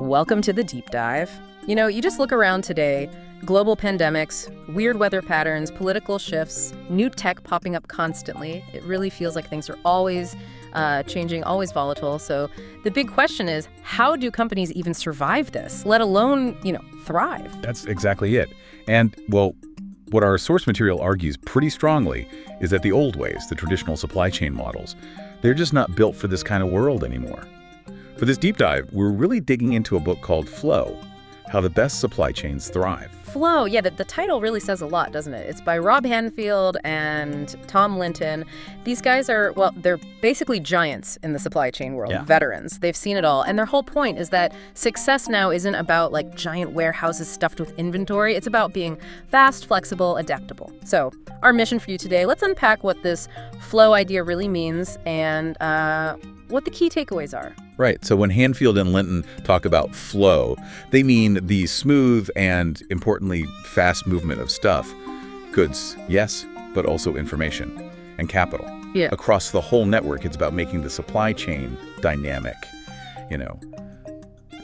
Welcome to the deep dive. You just look around today, global pandemics, weird weather patterns, political shifts, new tech popping up constantly. It really feels like things are always changing, always volatile. So the big question is, how do companies even survive this, let alone, thrive? That's exactly it. And, well, what our source material argues pretty strongly is that the old ways, the traditional supply chain models, they're just not built for this kind of world anymore. For this deep dive, we're really digging into a book called Flow, How the Best Supply Chains Thrive. Flow, yeah, the title really says a lot, doesn't it? It's by Rob Hanfield and Tom Linton. These guys are, they're basically giants in the supply chain world, veterans. They've seen it all. And their whole point is that success now isn't about giant warehouses stuffed with inventory. It's about being fast, flexible, adaptable. So our mission for you today, let's unpack what this flow idea really means and what the key takeaways are. Right. So when Hanfield and Linton talk about flow, they mean the smooth and, importantly, fast movement of stuff. Goods, yes, but also information and capital. Yeah. Across the whole network, it's about making the supply chain dynamic,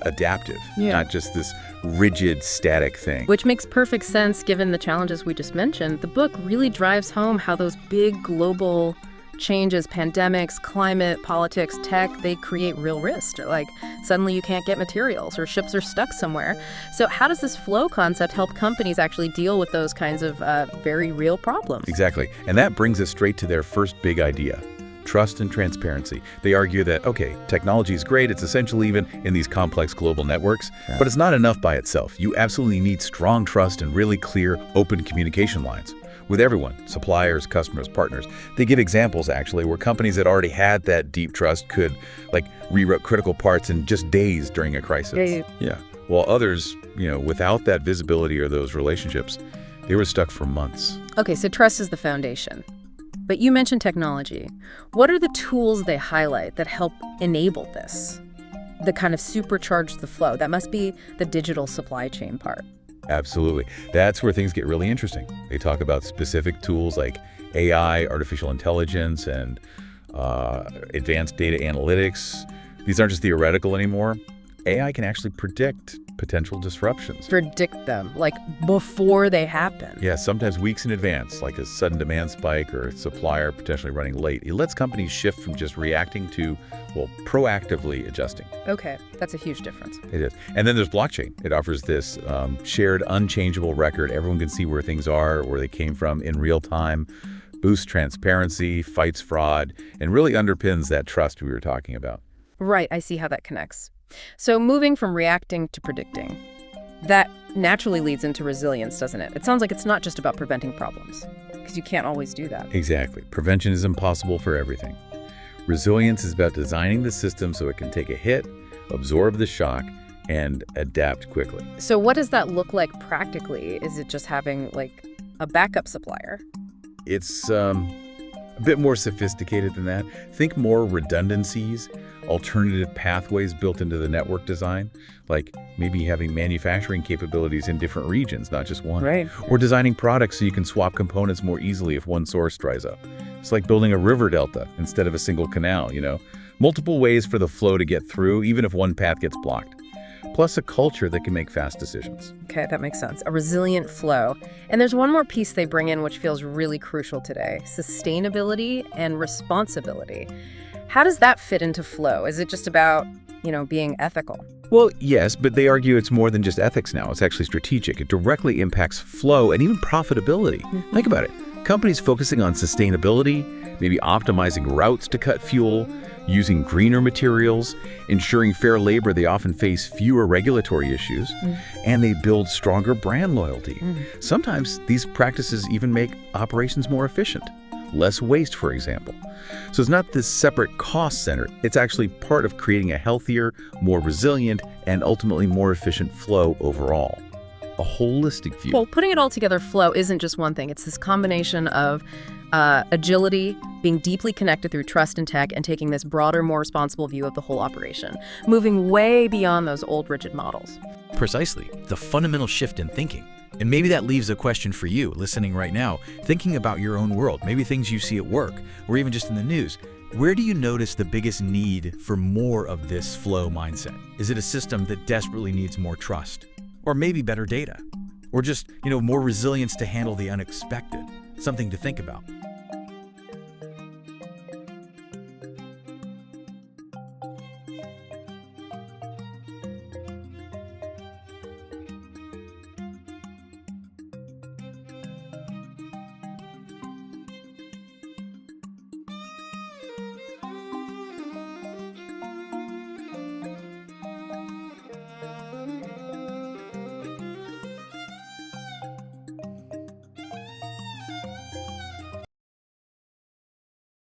adaptive, not just this rigid, static thing. Which makes perfect sense given the challenges we just mentioned. The book really drives home how those big global changes, pandemics, climate, politics, tech, they create real risk. Suddenly you can't get materials or ships are stuck somewhere. So how does this flow concept help companies actually deal with those kinds of very real problems? Exactly. And that brings us straight to their first big idea, trust and transparency. They argue that, technology is great. It's essential even in these complex global networks, but it's not enough by itself. You absolutely need strong trust and really clear, open communication lines with everyone, suppliers, customers, partners. They give examples, actually, where companies that already had that deep trust could, reroute critical parts in just days during a crisis. Yeah. While others, without that visibility or those relationships, they were stuck for months. Okay, so trust is the foundation. But you mentioned technology. What are the tools they highlight that help enable this? The kind of supercharge the flow? That must be the digital supply chain part. Absolutely. That's where things get really interesting. They talk about specific tools like AI, artificial intelligence, and advanced data analytics. These aren't just theoretical anymore. AI can actually predict potential disruptions. Predict them, before they happen. Yeah, sometimes weeks in advance, like a sudden demand spike or a supplier potentially running late. It lets companies shift from just reacting to, proactively adjusting. Okay, that's a huge difference. It is. And then there's blockchain. It offers this shared, unchangeable record. Everyone can see where things are, where they came from in real time, boosts transparency, fights fraud, and really underpins that trust we were talking about. Right, I see how that connects. So moving from reacting to predicting, that naturally leads into resilience, doesn't it? It sounds like it's not just about preventing problems, because you can't always do that. Exactly. Prevention is impossible for everything. Resilience is about designing the system so it can take a hit, absorb the shock, and adapt quickly. So what does that look like practically? Is it just having, a backup supplier? It's a bit more sophisticated than that. Think more redundancies, alternative pathways built into the network design, like maybe having manufacturing capabilities in different regions, not just one. Right. Or designing products so you can swap components more easily if one source dries up. It's like building a river delta instead of a single canal, Multiple ways for the flow to get through, even if one path gets blocked. Plus a culture that can make fast decisions. Okay, that makes sense. A resilient flow. And there's one more piece they bring in which feels really crucial today, sustainability and responsibility. How does that fit into flow? Is it just about, being ethical? Well, yes, but they argue it's more than just ethics now. It's actually strategic. It directly impacts flow and even profitability. Mm-hmm. Think about it. Companies focusing on sustainability, maybe optimizing routes to cut fuel, using greener materials, ensuring fair labor, they often face fewer regulatory issues, and they build stronger brand loyalty. Sometimes these practices even make operations more efficient. Less waste, for example. So it's not this separate cost center. It's actually part of creating a healthier, more resilient, and ultimately more efficient flow overall. A holistic view. Well, putting it all together, flow isn't just one thing. It's this combination of agility, being deeply connected through trust and tech, and taking this broader, more responsible view of the whole operation, moving way beyond those old rigid models. Precisely. The fundamental shift in thinking. And maybe that leaves a question for you listening right now, thinking about your own world, maybe things you see at work or even just in the news. Where do you notice the biggest need for more of this flow mindset? Is it a system that desperately needs more trust? Or maybe better data? Or just, more resilience to handle the unexpected? Something to think about.